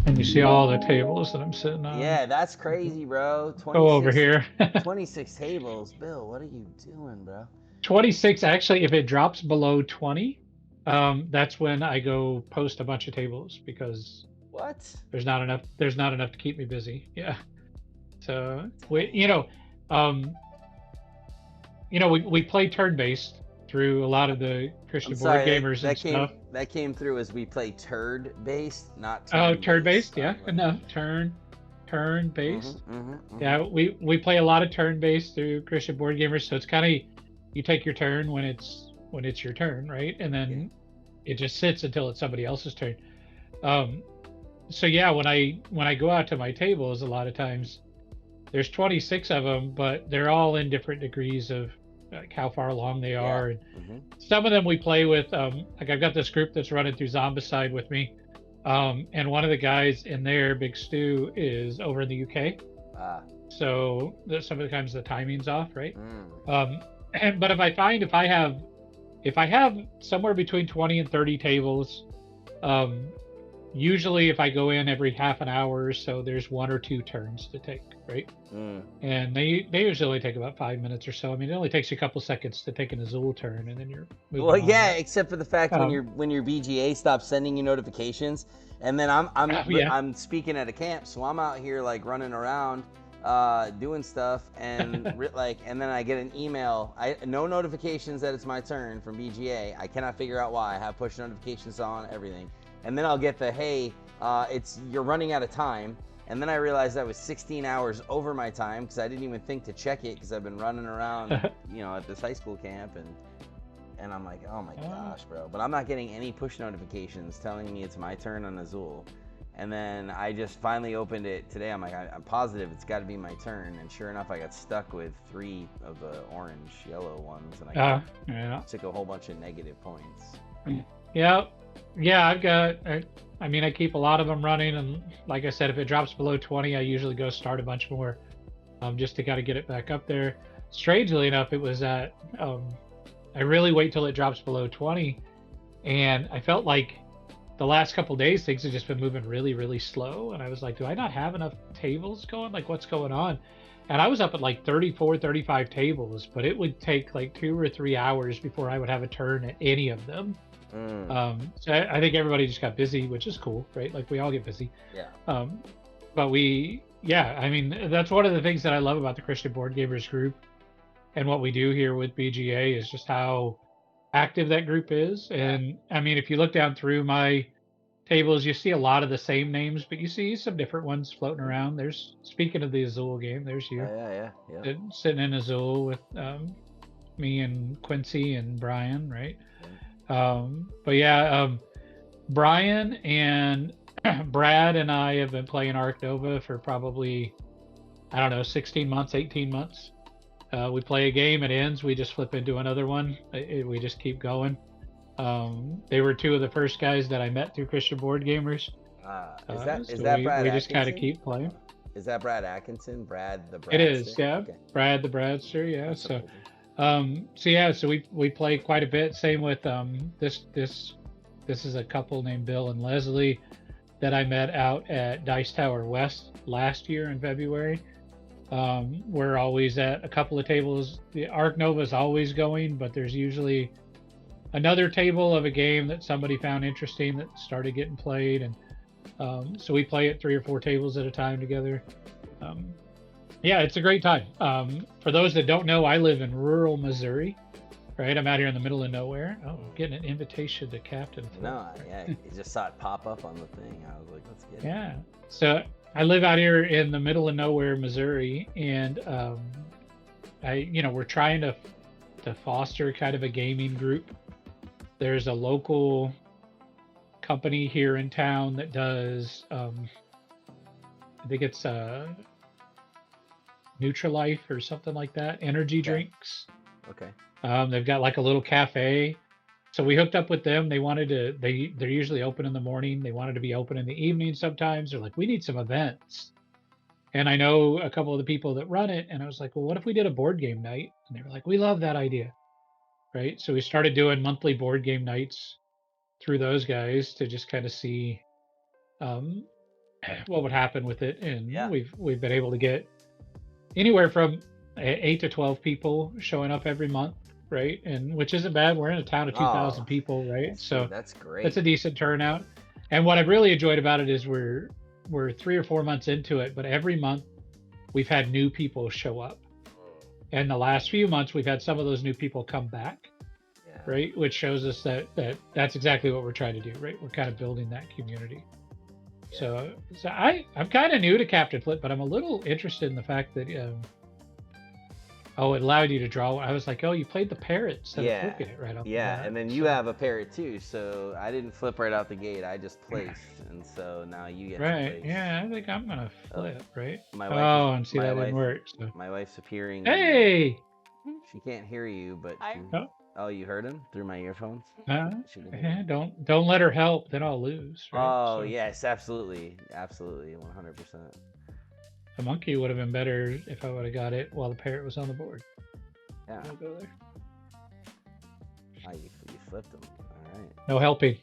And you see all the tables that I'm sitting on. Yeah, that's crazy, bro. Go over here. 26 tables. Bill, what are you doing, bro? 26, actually, if it drops below 20, that's when I go post a bunch of tables because What? there's not enough to keep me busy. Yeah. So um, we play turn-based through a lot of the I'm Christian board sorry, gamers and stuff. that came through as we play turd based, not Oh, turn based. turn-based, yeah. No, turn-based. Mm-hmm. Yeah, we play a lot of turn-based through Christian board gamers, so it's kind of you take your turn when it's your turn, right? And Yeah. then it just sits until it's somebody else's turn. Um, so yeah, when I go out to my tables, a lot of times there's 26 of them, but they're all in different degrees of like how far along they Yeah. are. And Mm-hmm. some of them we play with. Like I've got this group that's running through Zombicide with me, and one of the guys in there, Big Stu, is over in the UK. Ah. So some of the times the timing's off, right? Mm. But if I have somewhere between 20 and 30 tables, um, usually if I go in every half an hour or so, there's one or two turns to take, right? Mm. And they usually only take about 5 minutes or so. I mean, it only takes you a couple seconds to take an Azul turn, and then you're moving Well, on. yeah, But except for the fact um, when your BGA stops sending you notifications, and then yeah, I'm speaking at a camp, so I'm out here like running around, doing stuff, and and then I get an email, no notifications that it's my turn from BGA. I cannot figure out why. I have push notifications on everything, and then I'll get the hey, you're running out of time. And then I realized I was 16 hours over my time because I didn't even think to check it because I've been running around, at this high school camp, and I'm like, oh my gosh, bro. But I'm not getting any push notifications telling me it's my turn on Azul. And then I just finally opened it today. I'm like, I'm positive it's got to be my turn. And sure enough, I got stuck with 3 of the orange, yellow ones, and yeah. took a whole bunch of negative points. Yeah, yeah. I keep a lot of them running, and like I said, if it drops below 20, I usually go start a bunch more, just to kind of get it back up there. Strangely enough, it was at I really wait till it drops below 20, and I felt like the last couple days things have just been moving really, really slow, and I was like, do I not have enough tables going? Like, what's going on? And I was up at like 34, 35 tables, but it would take like 2 or 3 hours before I would have a turn at any of them. Mm. So I think everybody just got busy, which is cool, right? Like we all get busy. Yeah. Um, but yeah, I mean, that's one of the things that I love about the Christian Board Gamers group and what we do here with BGA is just how active that group is. And I mean, if you look down through my tables, you see a lot of the same names, but you see some different ones floating around. Speaking of the Azul game, there's you Yeah. sitting in Azul with me and Quincy and Brian, right? But yeah, Brian and Brad and I have been playing Ark Nova for probably, I don't know, 16 months, 18 months. We play a game, it ends, we just flip into another one. We just keep going. They were two of the first guys that I met through Christian Board Gamers. Is So that we, Brad we just kind of Atkinson? keep playing. Is that Brad Atkinson? Brad the It is, Bradster? yeah. Okay. Brad the Bradster, yeah. That's So, amazing. so we play quite a bit. Same with this is a couple named Bill and Leslie that I met out at Dice Tower West last year in February. We're always at a couple of tables. The Ark Nova is always going, but there's usually another table of a game that somebody found interesting that started getting played, and so we play at 3 or 4 tables at a time together. Um, yeah, it's a great time. For those that don't know, I live in rural Missouri, right? I'm out here in the middle of nowhere. Oh, I'm getting an invitation to Captain Flip. No, yeah, you just saw it pop up on the thing. I was like, let's get it. Yeah. So I live out here in the middle of nowhere, Missouri, and we're trying to foster kind of a gaming group. There's a local company here in town that does, I think it's Nutrilife or something like that, energy drinks. Okay. They've got like a little cafe. So we hooked up with them. They wanted to, they're usually open in the morning. They wanted to be open in the evening sometimes. They're like, we need some events. And I know a couple of the people that run it. And I was like, well, what if we did a board game night? And they were like, we love that idea. Right. So we started doing monthly board game nights through those guys to just kind of see, um, what would happen with it, and Yeah. we've been able to get anywhere from 8 to 12 people showing up every month, right? And which isn't bad. We're in a town of 2,000 Oh, people, right? So that's that's great. a decent turnout. And what I've really enjoyed about it is we're 3 or 4 months into it, but every month we've had new people show up. And the last few months we've had some of those new people come back, Yeah. right? Which shows us that's exactly what we're trying to do, right? We're kind of building that community. Yeah. So I'm kind of new to Captain Flip, but I'm a little interested in the fact that it allowed you to draw one. I was like, oh, you played the parrot instead of Yeah. flipping it right off the Yeah, bat. and then you have a parrot too, so I didn't flip right out the gate. I just placed, and so now you get to Right. place. Yeah, I think I'm gonna flip, right? My wife Oh, is- and see my that wife- didn't work. So. My wife's appearing. Hey. She can't hear you, but I- she, Oh, oh, you heard him through my earphones. She didn't hear yeah, you. don't let her help, then I'll lose. Right? Oh So yes, absolutely, 100%. the monkey would have been better if I would have got it while the parrot was on the board. Yeah. I'll go there. Oh, you flipped him. All right. No helping.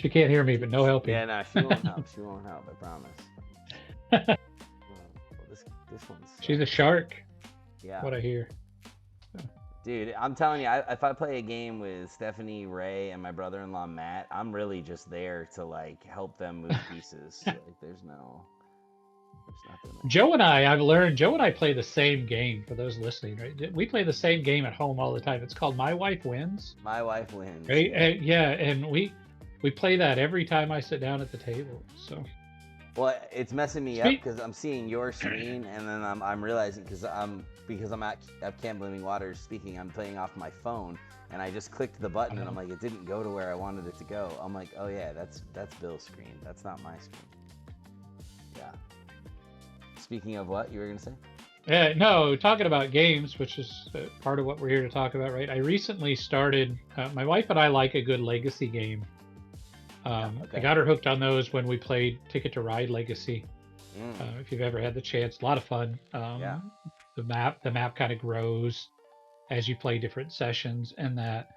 She can't hear me, but no helping. Yeah, no, she won't help. She won't help. I promise. Well, this one's. She's a shark. Yeah. What I hear. Dude, I'm telling you, if I play a game with Stephanie, Ray, and my brother-in-law Matt, I'm really just there to like help them move pieces. Like, there's nothing. Joe and I've learned, Joe and I play the same game for those listening, right? We play the same game at home all the time. It's called My Wife Wins. My wife wins. Right? And we play that every time I sit down at the table. So Well, it's messing me up because I'm seeing your screen, and then I'm realizing because I'm at Camp Living Waters speaking, I'm playing off my phone, and I just clicked the button, and I'm like, it didn't go to where I wanted it to go. I'm like, oh yeah, that's Bill's screen. That's not my screen. Yeah. Speaking of what you were gonna say? no, talking about games, which is part of what we're here to talk about, right? I recently started. My wife and I like a good legacy game. Okay. I got her hooked on those when we played Ticket to Ride Legacy. If you've ever had the chance, a lot of fun. Yeah. The map kind of grows as you play different sessions, and that.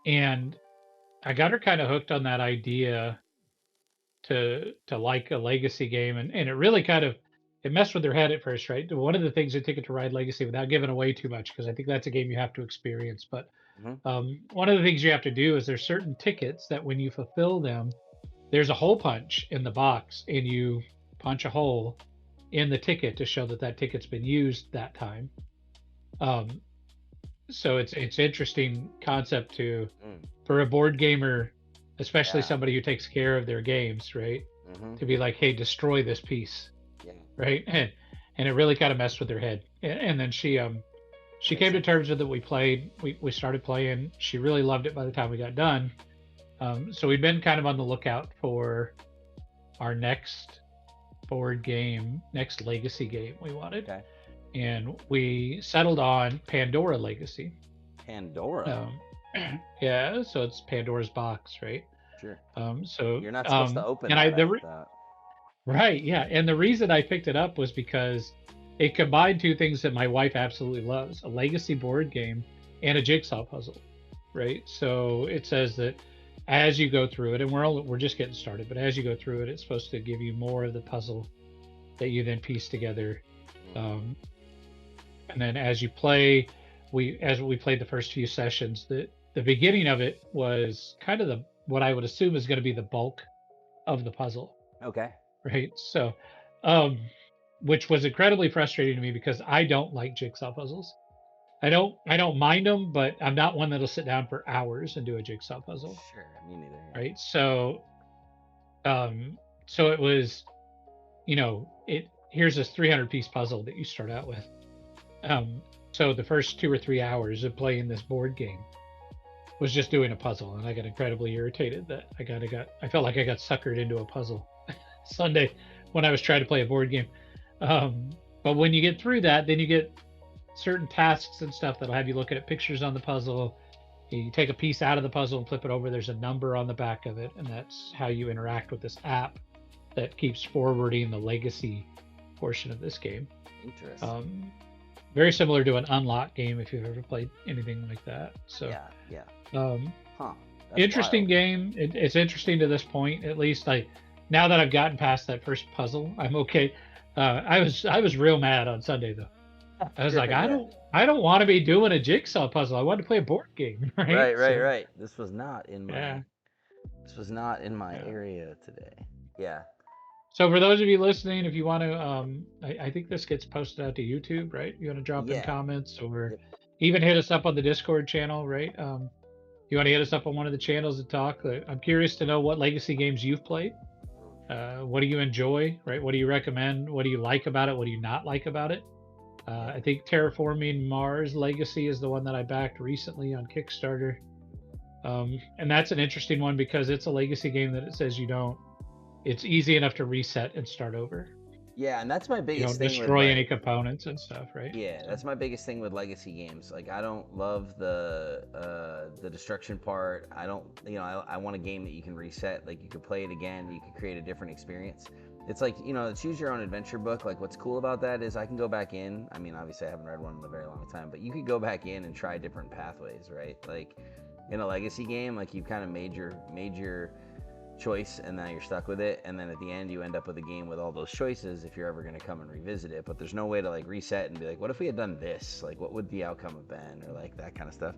And I got her kind of hooked on that idea to like a legacy game, and it really kind of it messed with her head at first, right? One of the things in Ticket to Ride Legacy, without giving away too much, because I think that's a game you have to experience, but one of the things you have to do is there's certain tickets that when you fulfill them, there's a hole punch in the box, and you punch a hole in the ticket to show that ticket's been used that time. So it's interesting concept for a board gamer, especially somebody who takes care of their games, right? To be like, hey, destroy this piece, right? And it really kind of messed with her head. And then she came to terms with it. We started playing. She really loved it by the time we got done. So we've been kind of on the lookout for our next board game, next legacy game we wanted. Okay. And we settled on Pandora Legacy. Pandora. Yeah, so it's Pandora's box, right? Sure. So you're not supposed to open and that. Right, yeah. And the reason I picked it up was because it combined two things that my wife absolutely loves: a legacy board game and a jigsaw puzzle, right? So it says that as you go through it, and we're just getting started, but as you go through it, it's supposed to give you more of the puzzle that you then piece together. And then as you play, as we played the first few sessions, the beginning of it was kind of what I would assume is going to be the bulk of the puzzle. Okay. Right. So, which was incredibly frustrating to me because I don't like jigsaw puzzles. I don't mind them, but I'm not one that'll sit down for hours and do a jigsaw puzzle. Sure, me neither. Right. So, so it was, here's this 300-piece puzzle that you start out with. So the first 2 or 3 hours of playing this board game was just doing a puzzle, and I got incredibly irritated that I felt like I got suckered into a puzzle Sunday when I was trying to play a board game. But when you get through that, then you get certain tasks and stuff that'll have you looking at pictures on the puzzle. You take a piece out of the puzzle and flip it over. There's a number on the back of it, and that's how you interact with this app that keeps forwarding the legacy portion of this game. Interesting. Very similar to an Unlock game if you've ever played anything like that. So yeah. interesting game. It's interesting to this point, at least. now that I've gotten past that first puzzle, I'm okay. I was real mad on Sunday though. I was Sure, like, yeah. I don't want to be doing a jigsaw puzzle. I want to play a board game, right? So Right. This was not in yeah, my yeah. area today. Yeah. So for those of you listening, if you want to, I think this gets posted out to YouTube, right? You want to drop in Yeah. comments or Yep. even hit us up on the Discord channel, right? You want to hit us up on one of the channels to talk. I'm curious to know what legacy games you've played. What do you enjoy, right? What do you recommend? What do you like about it? What do you not like about it? I think Terraforming Mars Legacy is the one that I backed recently on Kickstarter. And that's an interesting one because it's a legacy game that it says it's easy enough to reset and start over. Yeah, and that's my You biggest don't thing with destroy any like components and stuff, right? yeah, So, that's my biggest thing with legacy games. Like I don't love the destruction part. I don't, I want a game that you can reset, like you can play it again, you can create a different experience. It's like, choose your own adventure book. Like what's cool about that is I can go back in. I mean, obviously I haven't read one in a very long time, but you could go back in and try different pathways, right? Like in a legacy game, like you've kind of made your choice and now you're stuck with it, and then at the end you end up with a game with all those choices if you're ever going to come and revisit it, but there's no way to like reset and be like, what if we had done this, like what would the outcome have been, or like that kind of stuff.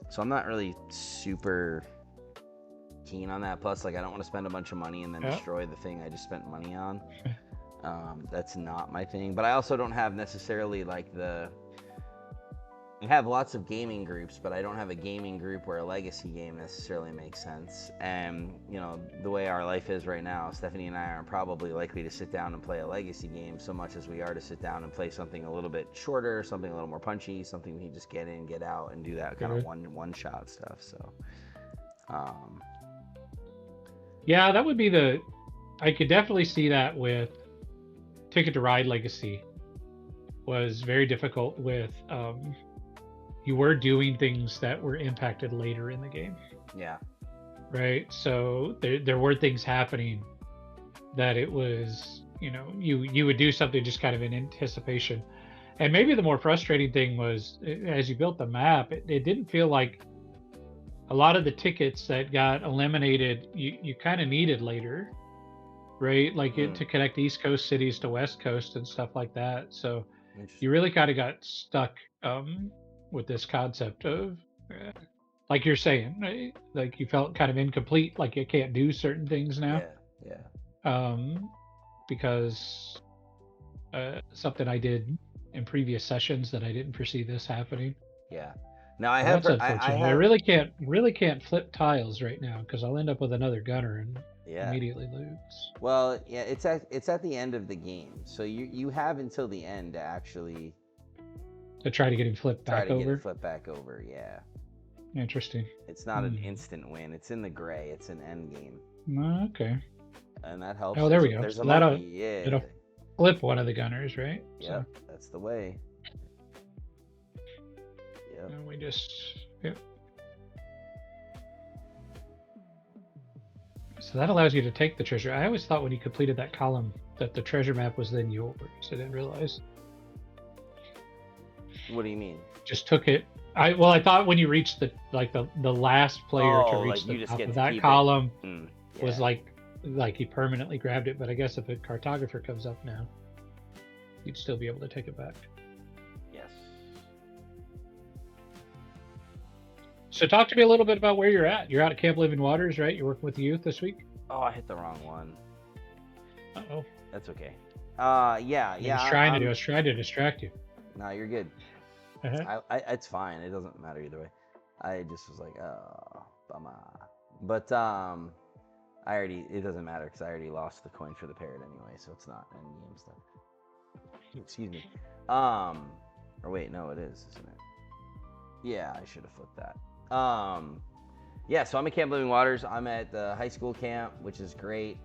So I'm not really super keen on that. Plus, like I don't want to spend a bunch of money and then destroy the thing I just spent money on. That's not my thing. But I also don't have necessarily like I have lots of gaming groups, but I don't have a gaming group where a legacy game necessarily makes sense. And, the way our life is right now, Stephanie and I aren't probably likely to sit down and play a legacy game so much as we are to sit down and play something a little bit shorter, something a little more punchy, something we can just get in, get out, and do that kind of one shot stuff. So, yeah, that would be I could definitely see that with Ticket to Ride Legacy was very difficult with, you were doing things that were impacted later in the game. Yeah. Right. So there were things happening that it was, you would do something just kind of in anticipation. And maybe the more frustrating thing was as you built the map, it didn't feel like a lot of the tickets that got eliminated, you kind of needed later, right? Like to connect East Coast cities to West Coast and stuff like that. So you really kind of got stuck with this concept of, like you're saying, right? Like you felt kind of incomplete, like you can't do certain things now. Yeah. Because something I did in previous sessions that I didn't foresee this happening. Yeah. Now I have. That's unfortunate. I really can't flip tiles right now because I'll end up with another gunner and immediately lose. Well, yeah, it's at the end of the game, so you have until the end to actually try to get him flipped back over. Get it flipped back over, yeah. Interesting. It's not an instant win. It's in the gray. It's an end game. Okay. And that helps. Oh, there we go. There's so a monkey. It'll flip one of the gunners, right? Yeah, so. That's the way. Yep. And we just, So that allows you to take the treasure. I always thought when you completed that column that the treasure map was then yours. I didn't realize. What do you mean? Just took it. I thought when you reached the last player to reach the top of that column was like he permanently grabbed it. But I guess if a cartographer comes up now, you'd still be able to take it back. Yes. So talk to me a little bit about where you're at. You're out at Camp Living Waters, right? You're working with the youth this week? Oh, I hit the wrong one. Uh-oh. That's okay. Yeah. I was trying to distract you. No, you're good. Uh-huh. It's fine. It doesn't matter either way. I just was like, oh, bummer. But it doesn't matter because I already lost the coin for the parrot anyway, so it's not any game stuff. Excuse me. Or wait, no, it is, isn't it? Yeah, I should have flipped that. Yeah, so I'm at Camp Living Waters. I'm at the high school camp, which is great.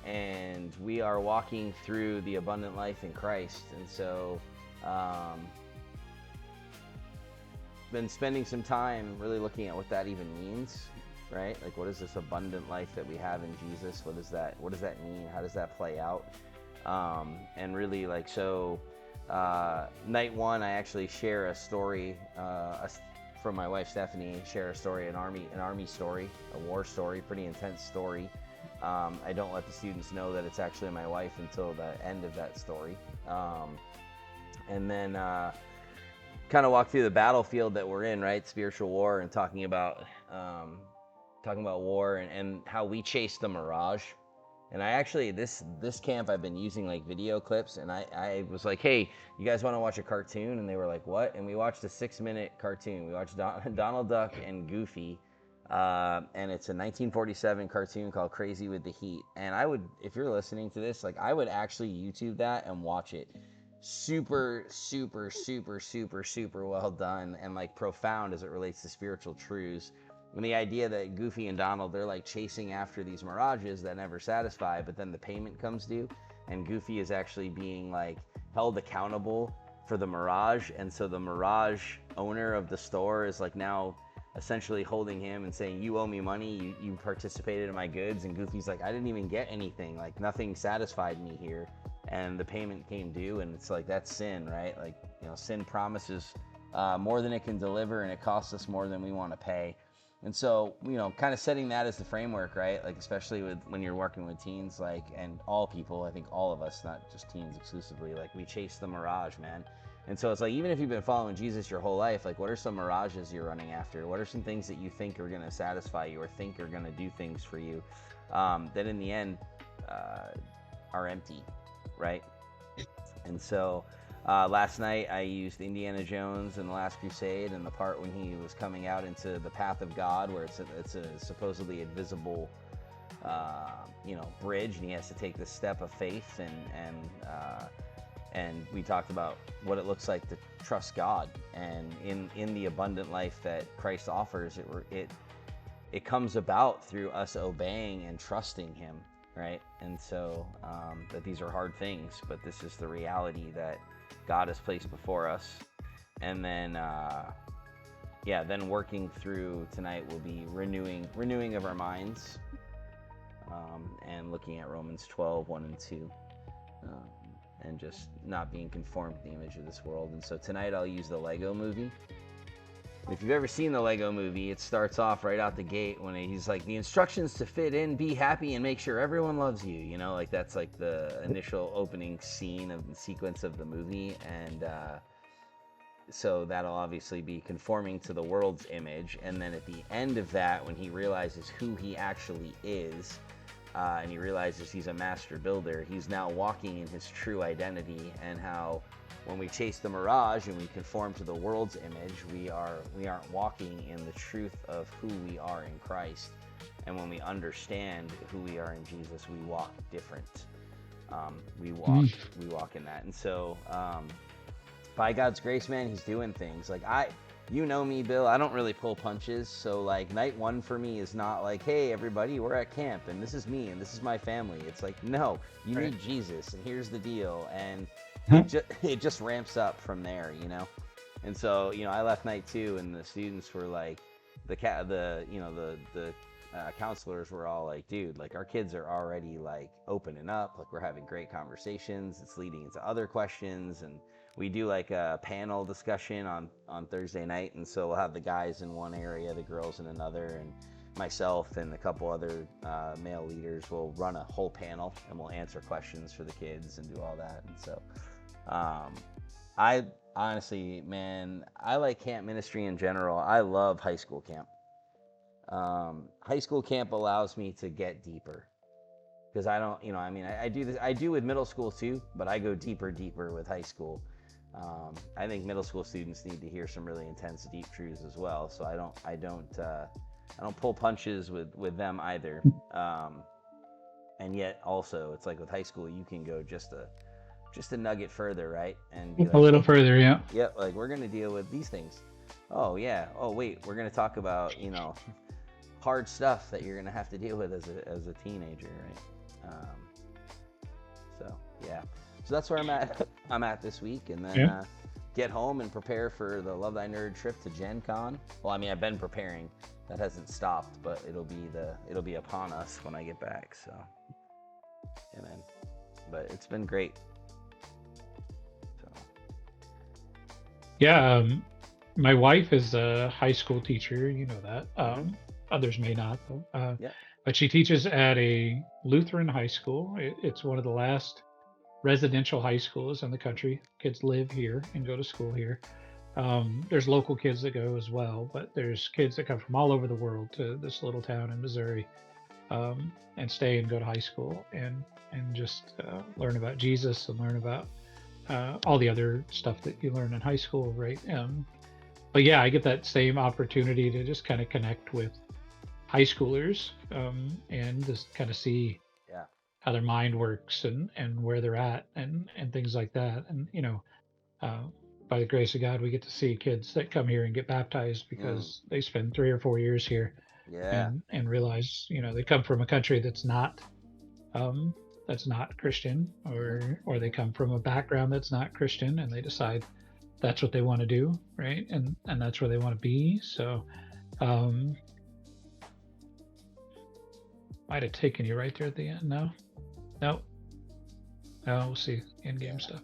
And we are walking through the abundant life in Christ. And so, been spending some time really looking at what that even means, right? Like, what is this abundant life that we have in Jesus? What does that mean? How does that play out? And really, like, so night one, I actually share a story from my wife Stephanie. Share a story, an army story, a war story, pretty intense story. I don't let the students know that it's actually my wife until the end of that story. And then kind of walk through the battlefield that we're in, right? Spiritual war, and talking about war and how we chase the mirage. And I actually, this camp, I've been using like video clips, and I was like, hey, you guys want to watch a cartoon? And they were like, what? And we watched a 6-minute cartoon. We watched Donald Duck and Goofy, and it's a 1947 cartoon called Crazy with the Heat. And I would, if you're listening to this, like I would actually YouTube that and watch it. Super, super, super, super, super well done, and like profound as it relates to spiritual truths. And the idea that Goofy and Donald, they're like chasing after these mirages that never satisfy, but then the payment comes due, and Goofy is actually being like held accountable for the mirage. And so the mirage owner of the store is like now essentially holding him and saying, you owe me money, you participated in my goods. And Goofy's like, I didn't even get anything, like nothing satisfied me here, and the payment came due. And it's like, that's sin, right? Like, you know, sin promises more than it can deliver, and it costs us more than we want to pay. And so, you know, kind of setting that as the framework, right? Like, especially when you're working with teens, like, and all people, I think all of us, not just teens exclusively, like we chase the mirage, man. And so it's like, even if you've been following Jesus your whole life, like what are some mirages you're running after? What are some things that you think are going to satisfy you or think are going to do things for you that in the end are empty, right? And so last night I used Indiana Jones and the Last Crusade, and the part when he was coming out into the path of God, where it's a supposedly invisible, bridge, and he has to take this step of faith, and we talked about what it looks like to trust God, and in the abundant life that Christ offers, it comes about through us obeying and trusting Him, right? And so that these are hard things, but this is the reality that God has placed before us. And then then working through tonight will be renewing of our minds, and looking at Romans 12, 1 and 2, and just not being conformed to the image of this world. And so tonight I'll use the Lego movie. If you've ever seen the Lego movie, it starts off right out the gate when he's like, the instructions to fit in, be happy, and make sure everyone loves you. You know, like that's like the initial opening scene of the sequence of the movie. And so that'll obviously be conforming to the world's image. And then at the end of that, when he realizes who he actually is, and he realizes he's a master builder, he's now walking in his true identity, and how when we chase the mirage and we conform to the world's image, we aren't walking in the truth of who we are in Christ. And when we understand who we are in Jesus, we walk different. We walk in that. And so by God's grace, man, He's doing things. Like you know me, Bill, I don't really pull punches. So like night one for me is not like, hey, everybody, we're at camp and this is me and this is my family. It's like, no, you need Jesus, and here's the deal. And it just ramps up from there, you know? And so, you know, I left night two and the students were like, the counselors were all like, dude, like our kids are already like opening up, like we're having great conversations. It's leading into other questions, and we do like a panel discussion on Thursday night. And so we'll have the guys in one area, the girls in another, and myself and a couple other male leaders will run a whole panel, and we'll answer questions for the kids and do all that. And so I honestly, man, I like camp ministry in general. I love high school camp. High school camp allows me to get deeper, because I don't, I do this, I do with middle school too, but I go deeper with high school. I think middle school students need to hear some really intense, deep truths as well. So I don't pull punches with them either. And yet also it's like with high school, you can go just a nugget further, right? And be like, a little further, yeah. Yep, like we're gonna deal with these things. Oh yeah. Oh wait, we're gonna talk about hard stuff that you're gonna have to deal with as a teenager, right? So yeah. So that's where I'm at this week, and then get home and prepare for the Love Thy Nerd trip to Gen Con. Well, I mean, I've been preparing. That hasn't stopped, but it'll be upon us when I get back. So, yeah, man. But it's been great. So. Yeah, my wife is a high school teacher. You know that. Others may not, though. but she teaches at a Lutheran high school. It's one of the last residential high schools in the country. Kids live here and go to school here. There's local kids that go as well, but there's kids that come from all over the world to this little town in Missouri, and stay and go to high school and just learn about Jesus and learn about all the other stuff that you learn in high school, right? But yeah, I get that same opportunity to just kind of connect with high schoolers, and just kind of see Yeah. how their mind works and where they're at and things like that. And uh, by the grace of God, we get to see kids that come here and get baptized Mm. because they spend 3 or 4 years here Yeah. and realize they come from a country um, that's not Christian, Mhm. or they come from a background that's not Christian, and they decide that's what they want to do, right? And that's where they want to be. So um, might have taken you right there at the end. No, no, no. We'll see in game Yeah. stuff.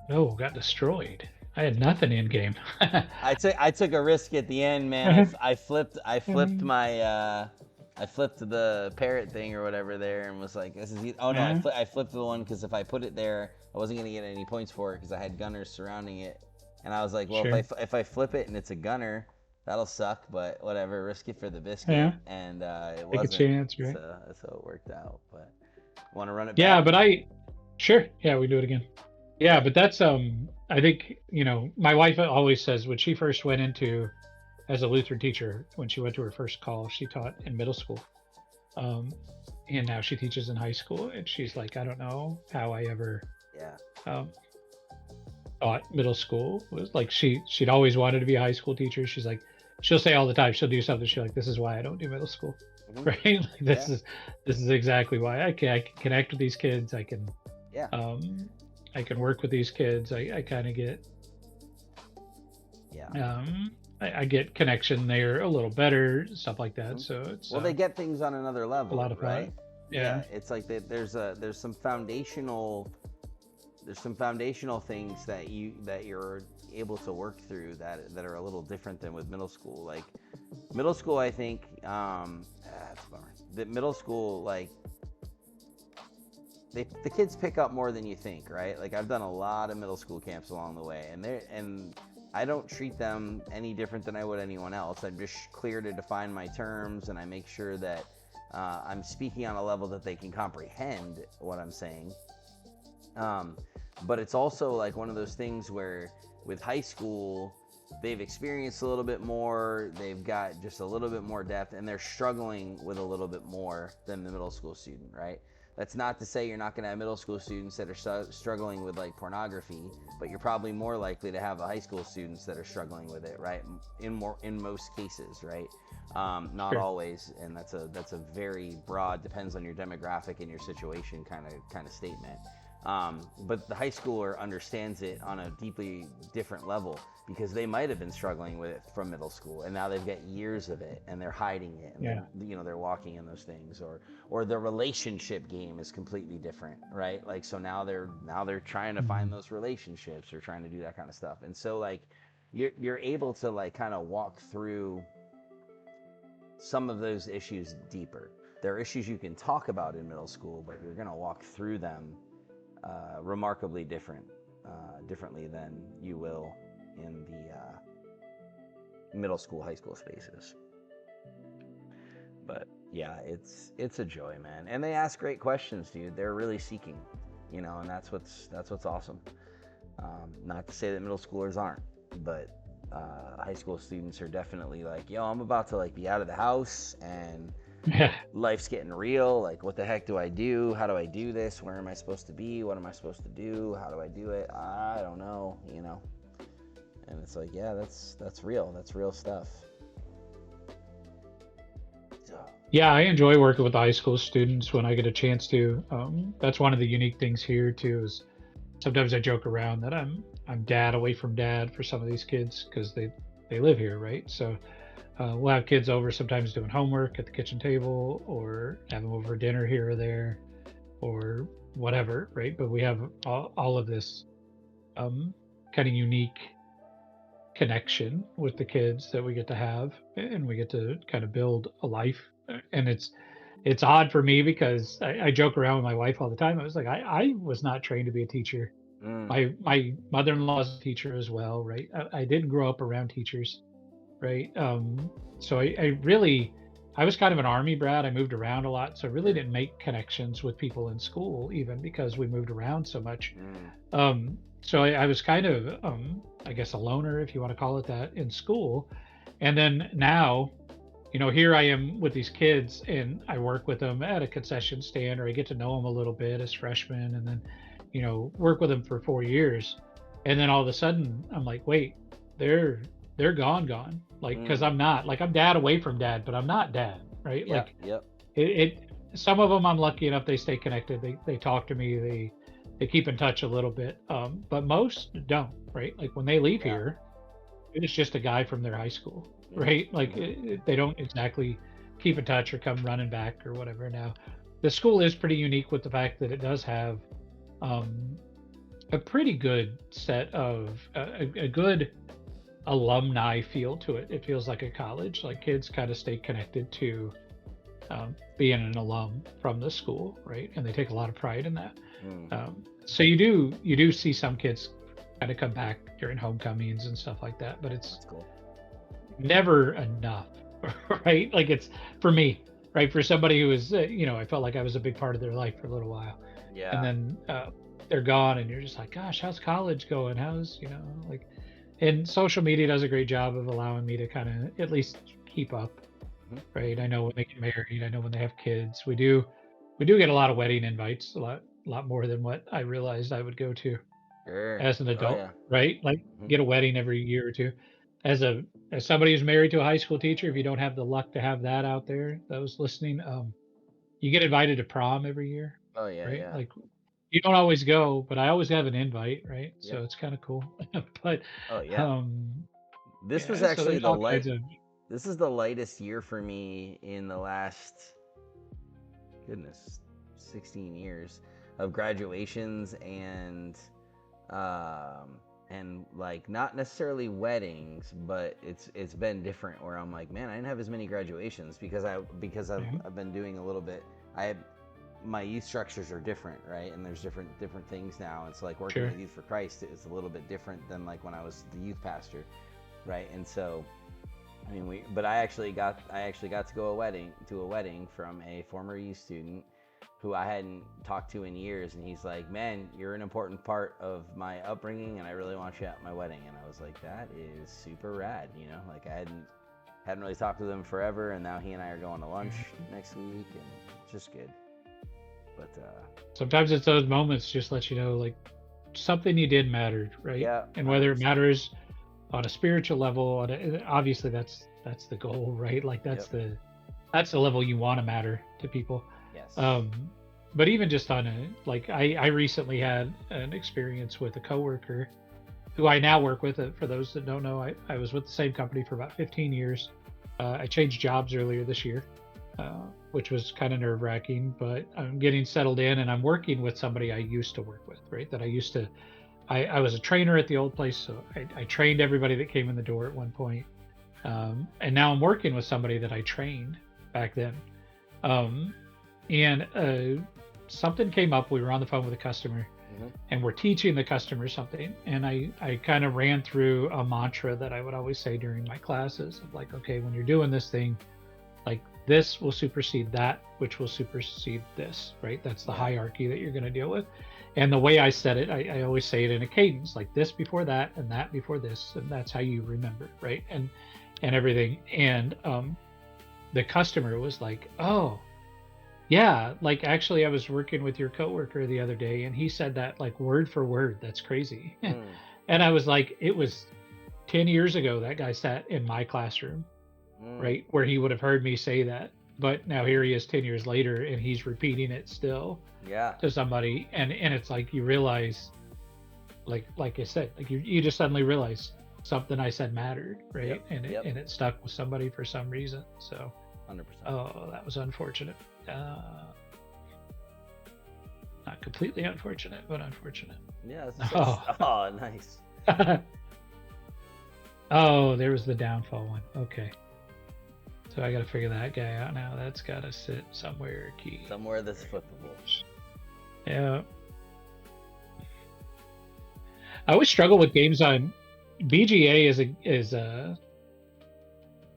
No, got destroyed. I had nothing in game. I took a risk at the end, man. I flipped my I flipped the parrot thing or whatever there and was like, this is oh no, Yeah, I flipped the one because if I put it there, I wasn't gonna get any points for it because I had gunners surrounding it, and I was like, well, sure. if I flip it and it's a gunner, that'll suck, but whatever, risk it for the biscuit, Yeah, and it take a wasn't, chance, right? so it worked out. But want to run it Yeah, back? but sure. Yeah, we do it again. Yeah, but that's I think, my wife always says when she first went into as a Lutheran teacher, when she went to her first call, she taught in middle school. Um and now she teaches in high school, and she's like, I don't know how I ever Yeah. um thought middle school was like. She'd always wanted to be a high school teacher. She's like, she'll say all the time, she'll do something, she's like, this is why I don't do middle school. Hmm. Right? Like, Yeah. this is exactly why I can connect with these kids. Yeah. um I can work with these kids. I kind of get Yeah. I get connection there a little better, stuff like that. Hmm. So it's Well, they get things on another a lot level, of right? fun. Yeah, Yeah. it's like there's some foundational things that you're able to work through that are a little different than with middle school. Like middle school, I think it's a bummer. That middle school, like the kids pick up more than you think, right? Like I've done a lot of middle school camps along the way, and I don't treat them any different than I would anyone else. I'm just clear to define my terms, and I make sure that I'm speaking on a level that they can comprehend what I'm saying. Um, but it's also like one of those things where with high school, they've experienced a little bit more, they've got just a little bit more depth, and they're struggling with a little bit more than the middle school student, right? That's not to say you're not going to have middle school students that are struggling with like pornography, but you're probably more likely to have the high school students that are struggling with it, right? In most cases, right? Not Sure. always, and that's a very broad, depends on your demographic and your situation kind of statement. But the high schooler understands it on a deeply different level because they might have been struggling with it from middle school, and now they've got years of it, and they're hiding it, and Yeah. they're walking in those things, or the relationship game is completely different, right? Like so now they're trying to find Mhm. those relationships or trying to do that kind of stuff, and so like you're able to like kind of walk through some of those issues deeper. There are issues you can talk about in middle school, but you're gonna walk through them remarkably differently than you will in the middle school, high school spaces. But yeah, it's a joy, man. And they ask great questions, dude. They're really seeking, and that's what's awesome. Not to say that middle schoolers aren't, but high school students are definitely like, yo, I'm about to like be out of the house and Yeah. life's getting real. Like, what the heck do I do? How do I do this? Where am I supposed to be? What am I supposed to do? How do I do it? I don't know. And it's like, yeah, that's real. That's real stuff. So, Yeah, I enjoy working with high school students when I get a chance to. That's one of the unique things here too. Is sometimes I joke around that I'm dad away from dad for some of these kids because they live here, right? So we'll have kids over sometimes doing homework at the kitchen table, or have them over for dinner here or there, or whatever, right? But we have all of this kind of unique connection with the kids that we get to have, and we get to kind of build a life. And it's odd for me because I joke around with my wife all the time. I was like, I was not trained to be a teacher. Mm. My mother-in-law is a teacher as well, right? I didn't grow up around teachers, right? So I really, I was kind of an army brat. I moved around a lot, so I really Sure. didn't make connections with people in school, even because we moved around so much. Mm. So I was kind of, I guess, a loner, if you want to call it that, in school. And then now, here I am with these kids, and I work with them at a concession stand, or I get to know them a little bit as freshmen, and then, work with them for 4 years. And then all of a sudden, I'm like, wait, they're they're gone, like, because Mm. I'm not like I'm dad away from dad, but I'm not dad, right? Yep. Like Yep. it some of them I'm lucky enough they stay connected. They talk to me. They keep in touch a little bit. But most don't, right? Like when they leave Yeah. here, it's just a guy from their high school, Mm. right? Like Mhm. they don't exactly keep in touch or come running back or whatever. Now, the school is pretty unique with the fact that it does have um, a pretty good set of a good alumni feel to it. It feels like a college. Like kids kind of stay connected to being an alum from the school, right? And they take a lot of pride in that. Mm. So you do see some kids kind of come back during homecomings and stuff like that, but it's That's cool. never enough, right? Like it's for me, right? For somebody who is, I felt like I was a big part of their life for a little while, and Yeah. then they're gone, and you're just like, gosh, how's college going? How's like, and social media does a great job of allowing me to kind of at least keep up, Mhm. right? I know when they get married. I know when they have kids. We do get a lot of wedding invites, a lot more than what I realized I would go to Sure. as an Oh adult, yeah. right? Like Mhm. get a wedding every year or two. As somebody who's married to a high school teacher, if you don't have the luck to have that out there, those listening, you get invited to prom every year, Oh yeah. right? Yeah. Like you don't always go, but I always have an invite, right? Yep. So it's kind of cool. But Oh yeah. um This was yeah, so actually there's the all light. kinds of This is the lightest year for me in the last, goodness, 16 years of graduations um and like not necessarily weddings, but it's been different where I'm like, man, I didn't have as many graduations because yeah, I've been doing a little bit. I My youth structures are different, right? And there's different things now. It's like working sure. with Youth for Christ is a little bit different than like when I was the youth pastor, right? And so I mean, but I actually got to go to a wedding from a former youth student who I hadn't talked to in years, and he's like, "Man, you're an important part of my upbringing, and I really want you at my wedding." And I was like, "That is super rad," you know. Like I hadn't really talked to them forever, and now he and I are going to lunch Yeah. next week, and it's just good. But Sometimes it's those moments just let you know like something you did mattered, right? yeah, And whether it 100%. matters on a spiritual level, obviously that's the goal, right? Like Yep. that's the level you want to matter to people. Yes. Um, but even just on a like, I recently had an experience with a coworker who I now work with. For those that don't know, I was with the same company for about 15 years. I changed jobs earlier this year, which was kind of nerve wracking, but I'm getting settled in and I'm working with somebody I used to work with, right? That I used to, I was a trainer at the old place. So I trained everybody that came in the door at one point. And now I'm working with somebody that I trained back then. Um, and something came up. We were on the phone with a customer Hmm. and we're teaching the customer something. And I kind of ran through a mantra that I would always say during my classes of like, okay, when you're doing this thing, like this will supersede that, which will supersede this, right? That's the Yeah. hierarchy that you're going to deal with. And the way I said it, I always say it in a cadence, like this before that and that before this. And that's how you remember, right? And everything. And the customer was like, oh, yeah, like actually I was working with your coworker the other day and he said that like word for word. That's crazy. Mm. And I was like, it was 10 years ago that guy sat in my classroom, Mm. right? Where he would have heard me say that. But now here he is 10 years later and he's repeating it still Yeah. to somebody. And it's like you realize, like I said, like you just suddenly realize something I said mattered, right? Yep. And it Yep. and it stuck with somebody for some reason. So 100%. oh, that was unfortunate. Uh Not completely unfortunate, but unfortunate. Yeah. Oh. Oh, nice. Oh, there was the downfall one. Okay. So I got to figure that guy out now. That's got to sit somewhere key. Somewhere that's flippable. Yeah. I always struggle with games on BGA.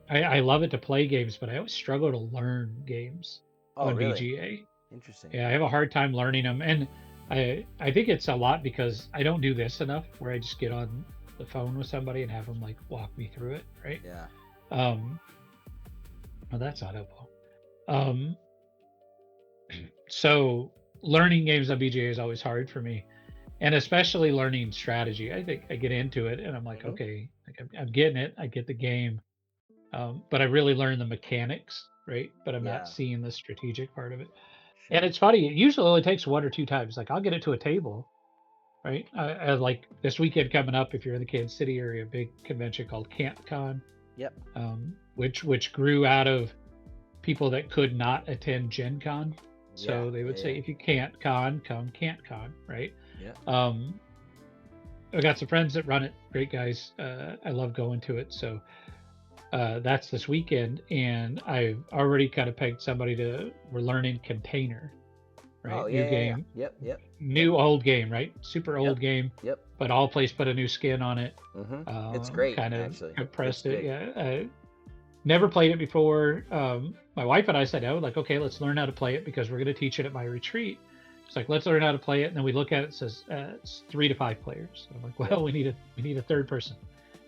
I love it to play games, but I always struggle to learn games on really? BGA. Interesting. Yeah, I have a hard time learning them, and I think it's a lot because I don't do this enough, where I just get on the phone with somebody and have them like walk me through it, right? Yeah. Well, that's not helpful. So learning games on BGA is always hard for me, and especially learning strategy. I think I get into it and I'm like, okay, like I'm getting it. I get the game, but I really learn the mechanics, right? But I'm not seeing the strategic part of it. And it's funny. It usually only takes one or two times. Like I'll get it to a table, right? I like this weekend coming up. If you're in the Kansas City area, a big convention called CantCon. Yep. Which grew out of people that could not attend Gen Con. So they would say, if you can't con, come CantCon, right? Yeah. I got some friends that run it. Great guys. I love going to it. So that's this weekend, and I've already kind of pegged somebody to. We're learning Container, right? Oh, New game. Yep. New old game, right? Super old game. Yep. But all place put a new skin on it. It's great. Kind of actually. compressed it. Yeah. Never played it before. My wife and I said, "Oh, like okay, let's learn how to play it because we're going to teach it at my retreat." It's like let's learn how to play it, and then we look at it. It says it's 3 to 5 players. I'm like, well, we need a third person,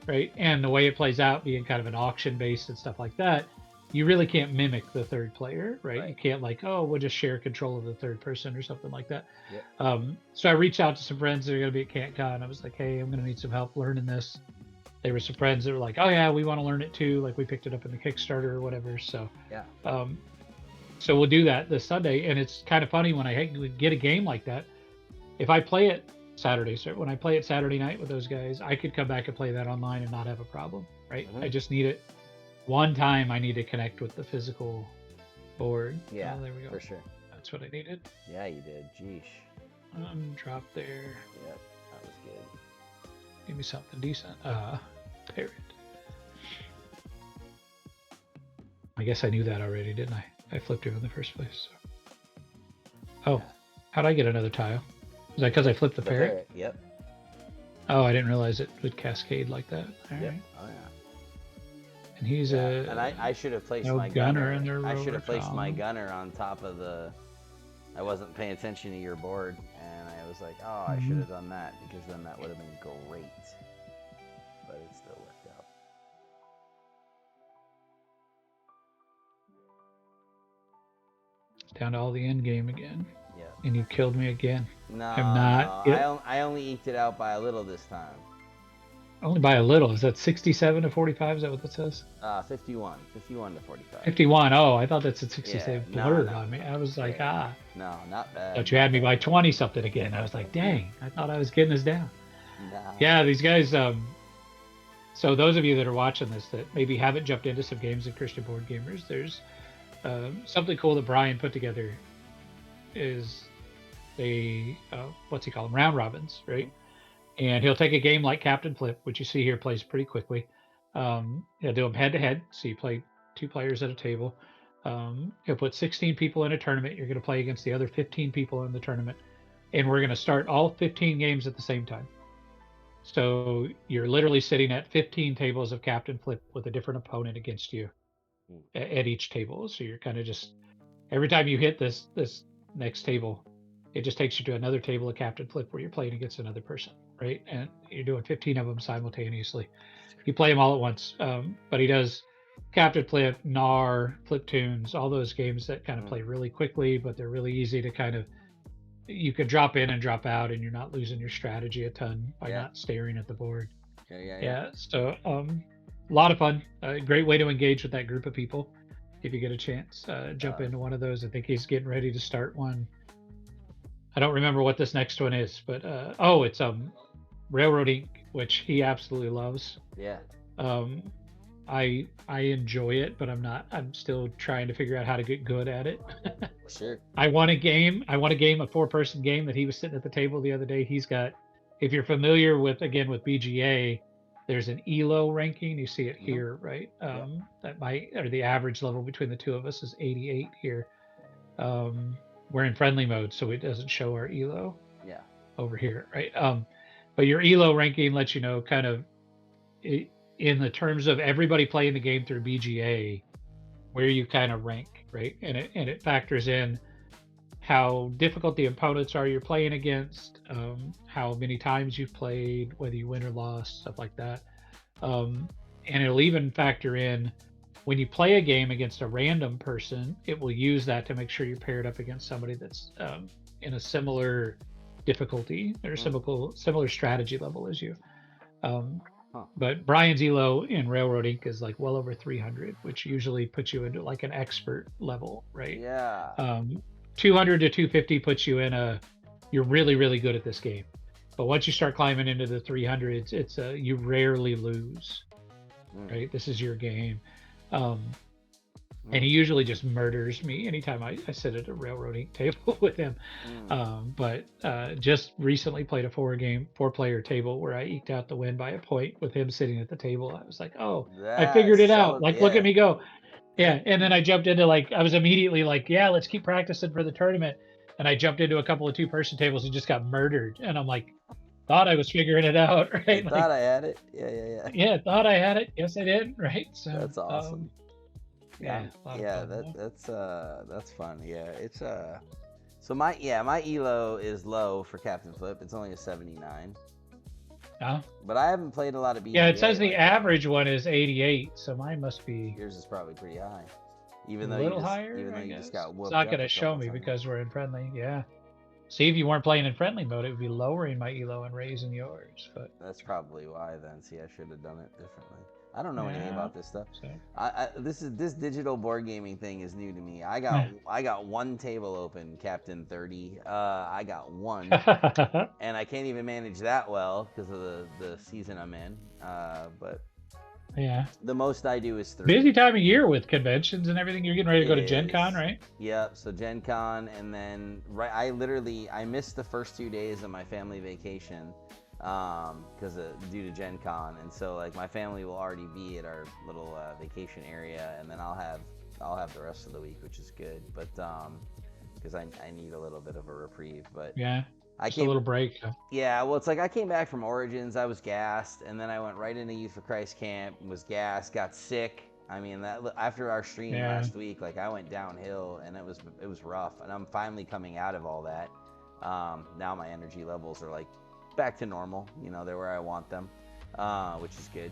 right? And the way it plays out, being kind of an auction based and stuff like that, you really can't mimic the third player, right? You can't like, oh, we'll just share control of the third person or something like that. So I reached out to some friends that are going to be at CantCon. I was like, hey, I'm going to need some help learning this. There were some friends that were like, oh yeah, we want to learn it too. Like we picked it up in the Kickstarter or whatever. So so we'll do that this Sunday. And it's kind of funny when I get a game like that. If I play it Saturday, so when I play it Saturday night with those guys, I could come back and play that online and not have a problem, right? I just need it one time. I need to connect with the physical board. Yeah, there we go. For sure. That's what I needed. Yeah, you did. Jeesh. Drop there. Yep, that was good. Give me something decent. Parrot. I guess I knew that already, didn't I? I flipped it in the first place. So. Oh, how'd I get another tile? Is that because I flipped the parrot? Yep. Oh, I didn't realize it would cascade like that. All right. Oh yeah. And he's and I should have placed my gunner in there. I should have placed my gunner on top of the. I wasn't paying attention to your board, and I was like, oh, I should have done that because then that would have been great. But it still worked out. Down to all the end game again. Yeah. And you killed me again. No, I'm not. I only eked it out by a little this time. Only by a little. Is that 67 to 45? Is that what that says? 51 to 45. 51. Oh, I thought that said 67. Yeah, Blurred on me. I was like, No, not bad. But you had me by 20 something again. I was like, dang, I thought I was getting this down. No. Yeah, these guys. So those of you that are watching this that maybe haven't jumped into some games in Christian Board Gamers, there's something cool that Brian put together. Is they what's he call them? Round robins, right? And he'll take a game like Captain Flip, which you see here plays pretty quickly. He'll do them head to head. So you play 2 players at a table. He'll put 16 people in a tournament. You're going to play against the other 15 people in the tournament. And we're going to start all 15 games at the same time. So you're literally sitting at 15 tables of Captain Flip with a different opponent against you at each table. So you're kind of just, every time you hit this next table, it just takes you to another table of Captain Flip where you're playing against another person, right? And you're doing 15 of them simultaneously. You play them all at once, but he does Captain Flip, Gnar, Flip Tunes, all those games that kind of play really quickly, but they're really easy to kind of, you can drop in and drop out and you're not losing your strategy a ton by not staring at the board. Yeah. So a lot of fun. A great way to engage with that group of people. If you get a chance, jump into one of those. I think he's getting ready to start one. I don't remember what this next one is, but it's Railroad Inc., which he absolutely loves. Yeah. I enjoy it, but I'm still trying to figure out how to get good at it. Sure. I want a game, a 4-person game that he was sitting at the table the other day. He's got, if you're familiar with BGA, There's an elo ranking. You see it Mhm. here, right? Yep. That might, or the average level between the two of us is 88 here. We're in friendly mode, so it doesn't show our elo Yeah. over here, right? But your elo ranking lets you know kind of in the terms of everybody playing the game through BGA, where you kind of rank, right? And it factors in how difficult the opponents are you're playing against, how many times you've played, whether you win or lost, stuff like that. And it'll even factor in when you play a game against a random person, it will use that to make sure you're paired up against somebody that's in a similar difficulty or similar strategy level as you. But Brian's elo in Railroad Inc. is like well over 300, which usually puts you into like an expert level, right? Yeah. 200 to 250 puts you in you're really, really good at this game. But once you start climbing into the 300s, it's you rarely lose, right? This is your game. And he usually just murders me anytime I sit at a Railroad Inc. table with him. But just recently played a four-player table where I eked out the win by a point with him sitting at the table. I was like, oh, I figured it out. Like, look at me go. Yeah. And then I jumped into I was immediately like, yeah, let's keep practicing for the tournament. And I jumped into a couple of two-person tables and just got murdered. And I'm like, thought I was figuring it out, right? I thought I had it. Yeah. Yeah, thought I had it. Yes, I did. Right. So that's awesome. Yeah, that's fun. Yeah, it's so my elo is low for Captain Flip. It's only a 79. But I haven't played a lot of BGA. Yeah, it says the average one is 88, so mine must be. Yours is probably pretty high. Even though higher. Even though you just got whooped. It's not going to show me because we're in friendly. Yeah. See, if you weren't playing in friendly mode, it would be lowering my elo and raising yours. But that's probably why. Then, see, I should have done it differently. I don't know anything about this stuff. So. This digital board gaming thing is new to me. I got one table open, Captain 30. I got one, and I can't even manage that well because of the season I'm in. But yeah, the most I do is 3. Busy time of year with conventions and everything. You're getting ready to go to Gen Con, right? Yep. So Gen Con, and then I missed the first 2 days of my family vacation. Because due to Gen Con, and so like my family will already be at our little vacation area, and then I'll have the rest of the week, which is good. But because I need a little bit of a reprieve. But yeah, a little break. Yeah, well, it's like I came back from Origins, I was gassed, and then I went right into Youth for Christ camp, was gassed, got sick. I mean, that after our stream last week, like I went downhill, and it was rough. And I'm finally coming out of all that. Now my energy levels are like back to normal, they're where I want them, which is good.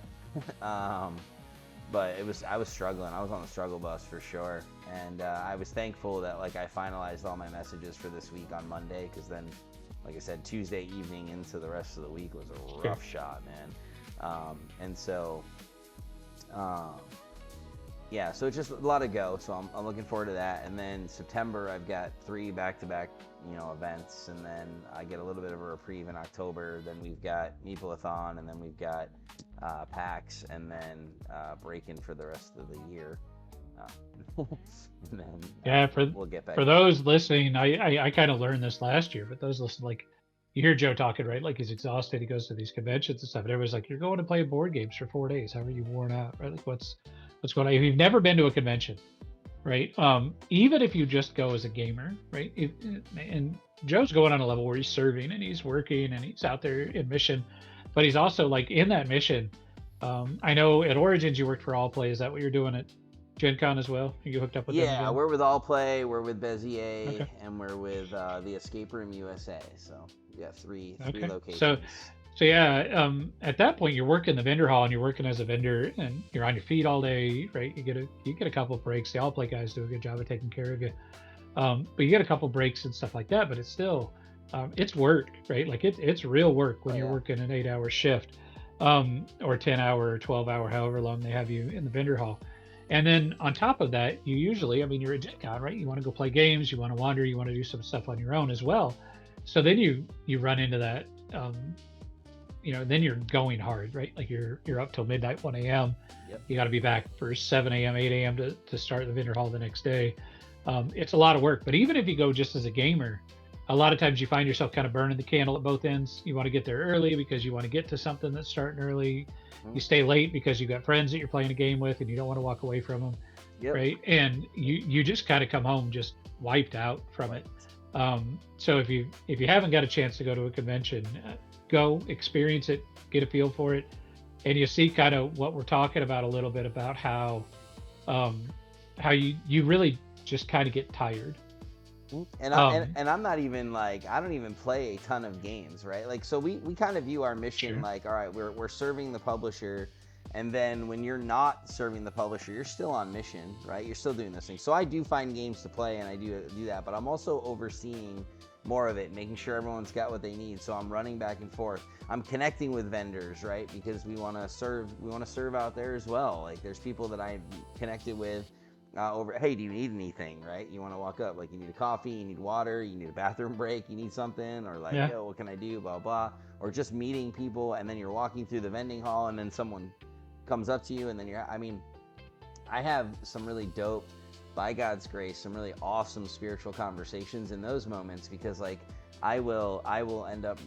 But I was struggling. I was on the struggle bus for sure, and I was thankful that like I finalized all my messages for this week on Monday, because then, like I said, Tuesday evening into the rest of the week was a rough shot, man. And so yeah, so it's just a lot of go. So I'm looking forward to that. And then September, I've got 3 back-to-back, events, and then I get a little bit of a reprieve in October. Then we've got Meeple-a-thon, and then we've got PAX, and then break-in for the rest of the year. And then we'll get back. For those listening, I kind of learned this last year, but those listening, like, you hear Joe talking, right? Like he's exhausted. He goes to these conventions and stuff, and everybody's like, "You're going to play board games for 4 days. How are you worn out?" Right? Like, what's going on? If you've never been to a convention, right? Even if you just go as a gamer, right? And Joe's going on a level where he's serving and he's working and he's out there in mission, but he's also like in that mission. I know at Origins you worked for All Play. Is that what you're doing at Gen Con as well? Are you hooked up with them? Yeah, we're with All Play, we're with Bezier, and we're with the Escape Room USA. So we got three locations. So yeah, at that point you're working the vendor hall and you're working as a vendor and you're on your feet all day, right? You get a couple of breaks. The All Play guys do a good job of taking care of you, but you get a couple breaks and stuff like that. But it's still it's work, right? Like it's real work when you're working an 8-hour shift, or 10-hour or 12-hour, however long they have you in the vendor hall. And then on top of that, you usually, you're at Gen Con, right? You want to go play games, you want to wander, you want to do some stuff on your own as well. So then you run into that, then you're going hard, right? Like you're up till midnight, 1 a.m. Yep. You got to be back for 7 a.m., 8 a.m. to start the vendor hall the next day. It's a lot of work, but even if you go just as a gamer, a lot of times you find yourself kind of burning the candle at both ends. You want to get there early because you want to get to something that's starting early. Mhm. You stay late because you've got friends that you're playing a game with and you don't want to walk away from them, Yep. right? And you just kind of come home just wiped out from it. Right. So if you haven't got a chance to go to a convention, go experience it, get a feel for it, and you see kind of what we're talking about a little bit about um, how you really just kind of get tired. Um, And I'm not even like, I don't even play a ton of games, right? Like, so we kind of view our mission sure. like, all right, we're serving the publisher, and then when you're not serving the publisher, you're still on mission, right? You're still doing this thing. So I do find games to play, and I do that, but I'm also overseeing more of it, making sure everyone's got what they need. So I'm running back and forth. I'm connecting with vendors, right? Because we want to serve out there as well. Like, there's people that I connected with over, hey, do you need anything, right? You want to walk up, like, you need a coffee, you need water, you need a bathroom break, you need something, or like, yeah. yo, what can I do, blah blah. Or just meeting people, and then you're walking through the vending hall, and then someone comes up to you, and then I mean, I have some really dope, by God's grace, some really awesome spiritual conversations in those moments, because like I will end up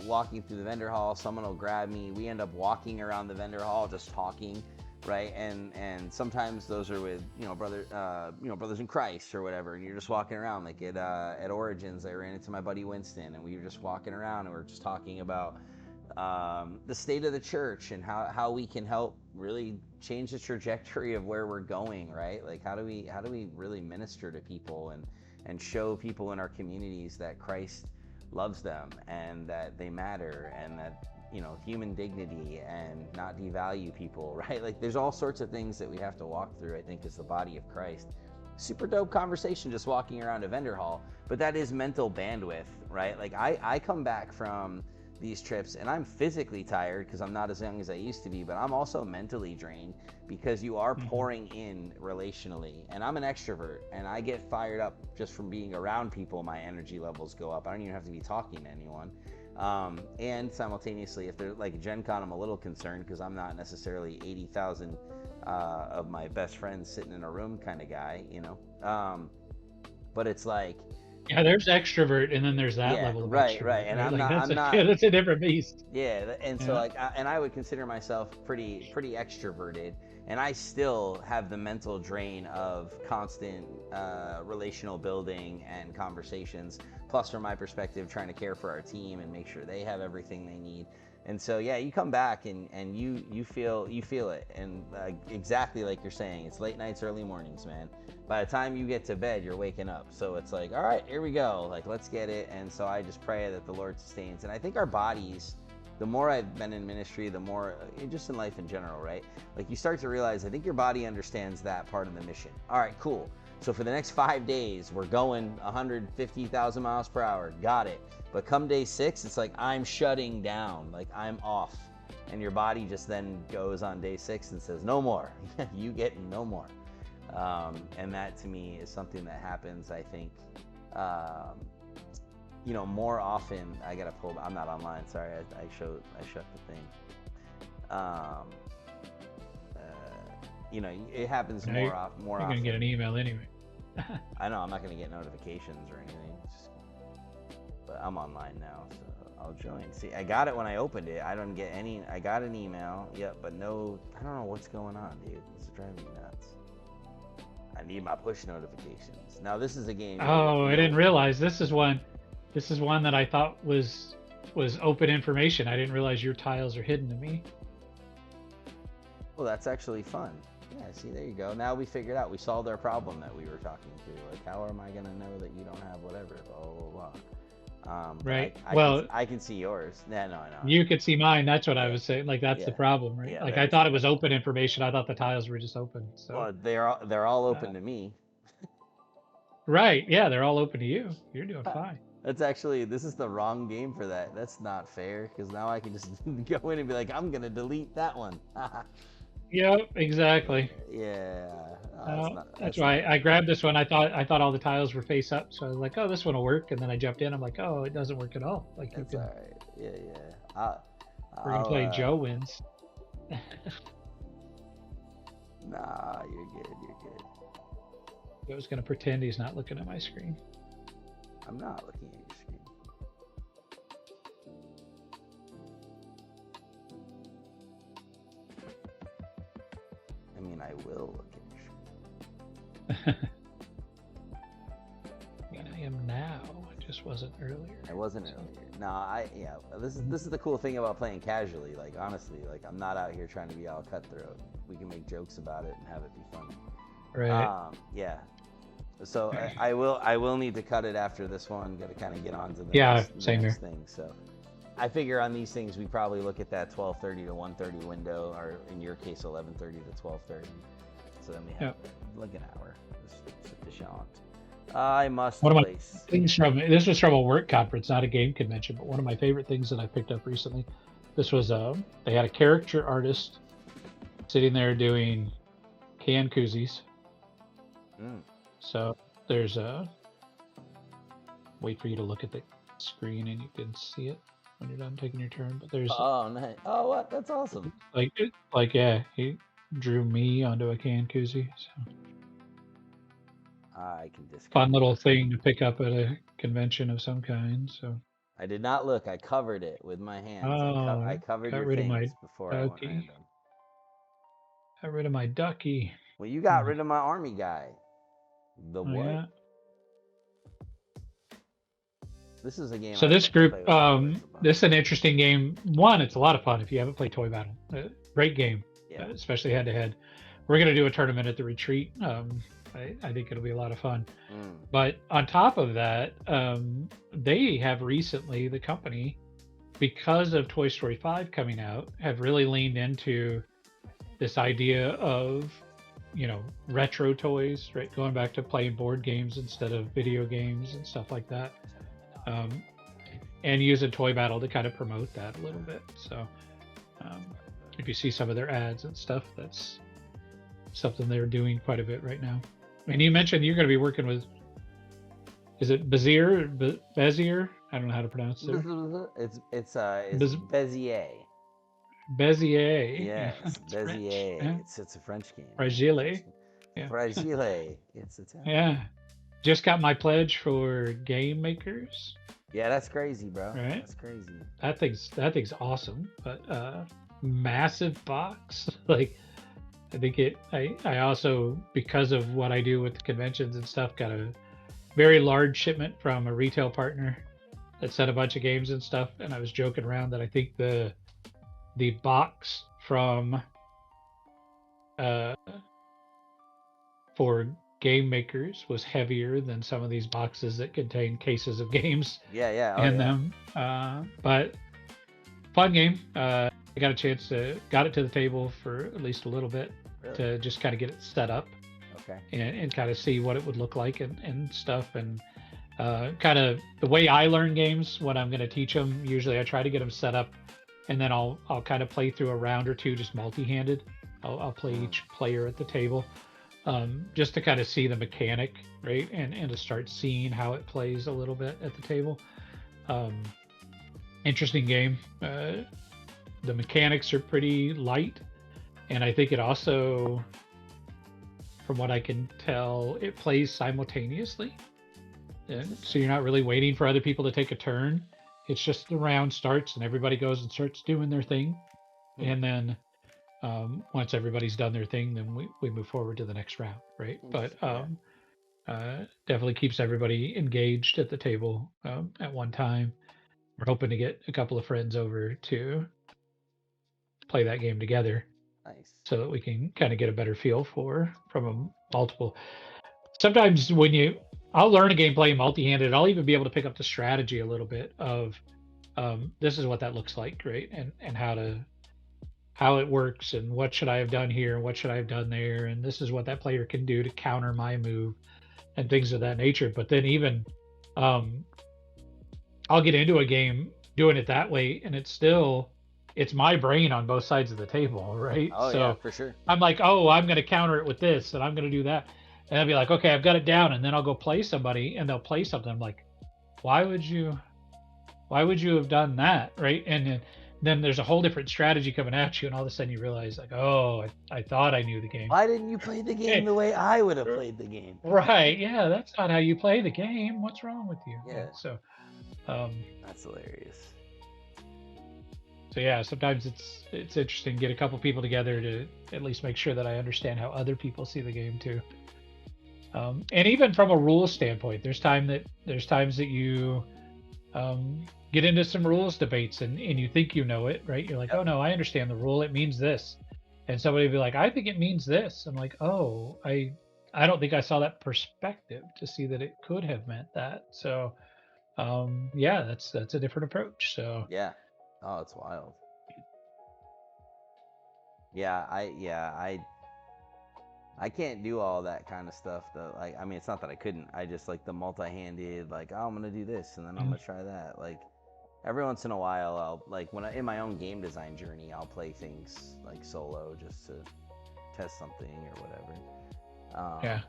walking through the vendor hall, someone will grab me, we end up walking around the vendor hall just talking, right? And sometimes those are with brothers in Christ or whatever, and you're just walking around. Like at Origins, I ran into my buddy Winston, and we were just walking around, and we were just talking about the state of the church, and how we can help really change the trajectory of where we're going, right? Like, how do we really minister to people, and show people in our communities that Christ loves them, and that they matter, and that, human dignity, and not devalue people, right? Like, there's all sorts of things that we have to walk through, I think, as the body of Christ. Super dope conversation just walking around a vendor hall, but that is mental bandwidth, right? Like, I come back from these trips, and I'm physically tired because I'm not as young as I used to be, but I'm also mentally drained, because you are Mhm. pouring in relationally, and I'm an extrovert, and I get fired up just from being around people. My energy levels go up. I don't even have to be talking to anyone. And simultaneously, if they're like Gen Con, I'm a little concerned because I'm not necessarily 80,000 of my best friends sitting in a room kind of guy. But it's like, Yeah, there's extrovert, and then there's that yeah, level of right. extrovert, And right? I'm Like not, that's I'm a not, that's a different beast. yeah. And so Yeah. like, and I would consider myself pretty extroverted, and I still have the mental drain of constant relational building and conversations. Plus, from my perspective, trying to care for our team and make sure they have everything they need. And so, yeah, you come back, and you feel it, and exactly like you're saying, it's late nights, early mornings, man. By the time you get to bed, you're waking up. So it's like, all right, here we go. Like, let's get it. And so I just pray that the Lord sustains. And I think our bodies, the more I've been in ministry, the more, just in life in general, right? Like, you start to realize, I think your body understands that part of the mission. All right, cool. So for the next 5 days, we're going 150,000 miles per hour. Got it. But come day 6, it's like, I'm shutting down. Like, I'm off. And your body just then goes on day 6 and says, no more. You get no more. And that to me is something that happens, I think, more often. I gotta pull. I'm not online. Sorry, I shut the thing. It happens Now more often. More you're often. gonna get an email anyway. I know I'm not gonna get notifications or anything. But I'm online now, so I'll join. See, I got it when I opened it. I don't get any. I got an email. Yep, but no. I don't know what's going on, dude. This is driving me nuts. I need my push notifications. Now this is a game. Oh, I didn't realize this is one. This is one that I thought was open information. I didn't realize your tiles are hidden to me. Well, that's actually fun. Yeah, see, there you go. Now we figured out. We solved our problem that we were talking through. Like, how am I gonna know that you don't have whatever? Blah blah blah. Right. I can see yours. Yeah, no, I know. You could see mine. That's what I Yeah, was saying. Like that's the yeah, problem, right? yeah. Like There I you thought go. it was open information. I thought the tiles were just open. So Well, they're all uh, open to me. right. Yeah, they're all open to you. You're doing fine. This is the wrong game for that. That's not fair, because now I can just go in and be like, I'm gonna delete that one. Yep, exactly. Yeah. Oh, That's that's not why I right. grabbed this one. I thought all the tiles were face up, so I was like, "Oh, this one will work." And then I jumped in. I'm like, "Oh, it doesn't work at all." Like you That's all can, right. Yeah. I'll, we're gonna I'll play Joe wins. Nah, you're good. You're good. Joe's gonna pretend he's not looking at my screen. I'm not looking at your mean, I will look at your screen. I mean, I am now. I just wasn't earlier. I wasn't earlier. No, this is the cool thing about playing casually. Like, honestly, like, I'm not out here trying to be all cutthroat. We can make jokes about it and have it be funny. Right. Yeah. So I will need to cut it after this one. Got to kind of get on to the same next here. thing. So I figure on these things we probably look at that 12:30 to 1:30 window, or in your case 11:30 to 12:30. So then we have like an hour. Sufficient. I must place. This was from a work conference, not a game convention, but one of my favorite things that I picked up recently. This was they had a character artist sitting there doing can koozies. So there's wait for you to look at the screen and you can see it when you're done taking your turn. But there's nice. Oh, what? That's awesome. Like yeah, he drew me onto a can koozie. So. I can discard. Fun little thing to pick up at a convention of some kind. So I did not look. I covered it with my hands. Oh, I covered your things before I went random. Got rid of my ducky. Well, you got rid of my army guy. The what? Yeah. This is a game. So this group, this is an interesting game. One, it's a lot of fun if you haven't played Toy Battle. Great game, especially head to head. We're gonna do a tournament at the retreat. I think it'll be a lot of fun. But on top of that, they have recently, the company, because of Toy Story 5 coming out, have really leaned into this idea of, retro toys, right? Going back to playing board games instead of video games and stuff like that. And using Toy Battle to kind of promote that a little bit. So if you see some of their ads and stuff, that's something they're doing quite a bit right now. And you mentioned you're going to be working with, is it Bezier? I don't know how to pronounce it. It's Bezier. Bezier. Yes, Bezier. Yeah. It's a French game. Fragile. Yeah. Fragile. It's Italian. Yeah. Just got my pledge for Game Makers. Yeah, that's crazy, bro. Right? That's crazy. That thing's awesome, but massive box. Like, I think I also, because of what I do with the conventions and stuff, got a very large shipment from a retail partner that sent a bunch of games and stuff. And I was joking around that I think the box from for Game Makers was heavier than some of these boxes that contain cases of games in them. But fun game. I got a chance to got it to the table for at least a little bit to just kind of get it set up and kind of see what it would look like and stuff. And kind of the way I learn games when I'm going to teach them, usually I try to get them set up and then I'll kind of play through a round or two just multi-handed. I'll play each player at the table just to kind of see the mechanic, right? And to start seeing how it plays a little bit at the table. Interesting game. The mechanics are pretty light, and I think it also, from what I can tell, it plays simultaneously. And so you're not really waiting for other people to take a turn. It's just the round starts and everybody goes and starts doing their thing. And then once everybody's done their thing, then we move forward to the next round, right? But definitely keeps everybody engaged at the table at one time. We're hoping to get a couple of friends over to play that game together. Nice. So that we can kind of get a better feel from a multiple. Sometimes I'll learn a game playing multi-handed. I'll even be able to pick up the strategy a little bit of this is what that looks like, right? And how it works and what should I have done here and what should I have done there, and this is what that player can do to counter my move and things of that nature. But then even I'll get into a game doing it that way, and it's my brain on both sides of the table, right? Oh, so yeah, for sure. I'm like, oh, I'm going to counter it with this, and I'm going to do that. And I'll be like, okay, I've got it down. And then I'll go play somebody, and they'll play something. I'm like, why would you have done that, right? And then there's a whole different strategy coming at you, and all of a sudden you realize, like, oh, I thought I knew the game. Why didn't you play the game the way I would have played the game? Right, yeah, that's not how you play the game. What's wrong with you? Yeah. So, that's hilarious. yeah, sometimes it's interesting to get a couple people together to at least make sure that I understand how other people see the game too. And even from a rules standpoint, there's times that you get into some rules debates and you think you know it, right? You're like, Yep. oh no, I understand the rule. It means this, and somebody will be like, I think it means this. I'm like, oh, I don't think I saw that perspective to see that it could have meant that. So yeah, that's a different approach. So Yeah. Oh, it's wild. I can't do all that kind of stuff though. Like, I mean, it's not that I couldn't. I just like the multi-handed, like, oh, I'm gonna do this and then I'm gonna try that. Like, every once in a while, I'll like in my own game design journey, I'll play things like solo just to test something or whatever. yeah,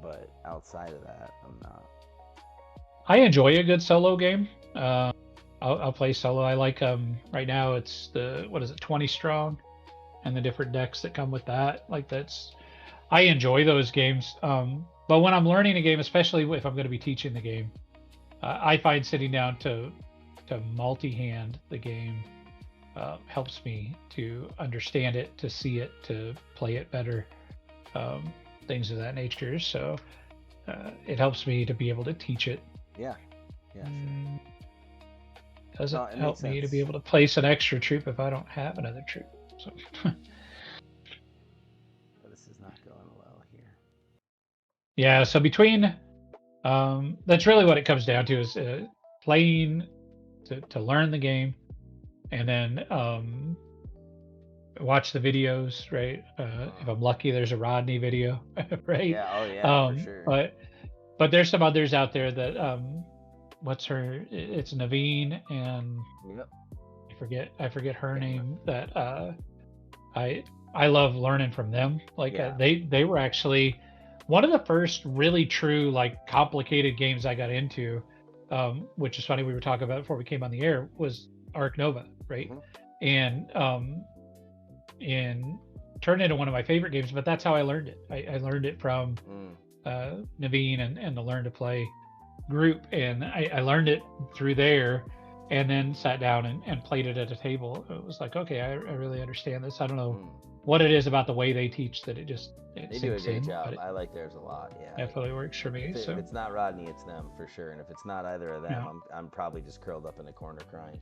But outside of that, I'm not. I enjoy a good solo game. I'll play solo. I like right now it's the what is it 20 strong, and the different decks that come with that. Like that's I enjoy those games. But when I'm learning a game, especially if I'm going to be teaching the game, I find sitting down to multi-hand the game helps me to understand it, to see it, to play it better, things of that nature. So it helps me to be able to teach it. Yeah. Yeah. Sure. Doesn't it help makes me to sense. be able to place an extra troop if I don't have another troop. So This is not going well here. yeah, so between that's really what it comes down to is playing to learn the game, and then watch the videos, right? If I'm lucky, there's a Rodney video, right? Yeah. Oh yeah, for sure. But there's some others out there that what's her? It's Naveen and Yep. I forget her name. That I love learning from them. Like Yeah. they were actually one of the first really true like complicated games I got into, which is funny. We were talking about before we came on the air was Ark Nova, right? Mhm. And turned into one of my favorite games. But that's how I learned it. I learned it from Naveen and the Learn to Play group, and I learned it through there, and then sat down and played it at a table. It was like, okay, I really understand this. I don't know what it is about the way they teach that it They do a sinks great in, job. but it I like theirs a lot. Yeah. definitely works for me. If it's not Rodney, it's them for sure. And if it's not either of them, Yeah. I'm probably just curled up in a corner crying.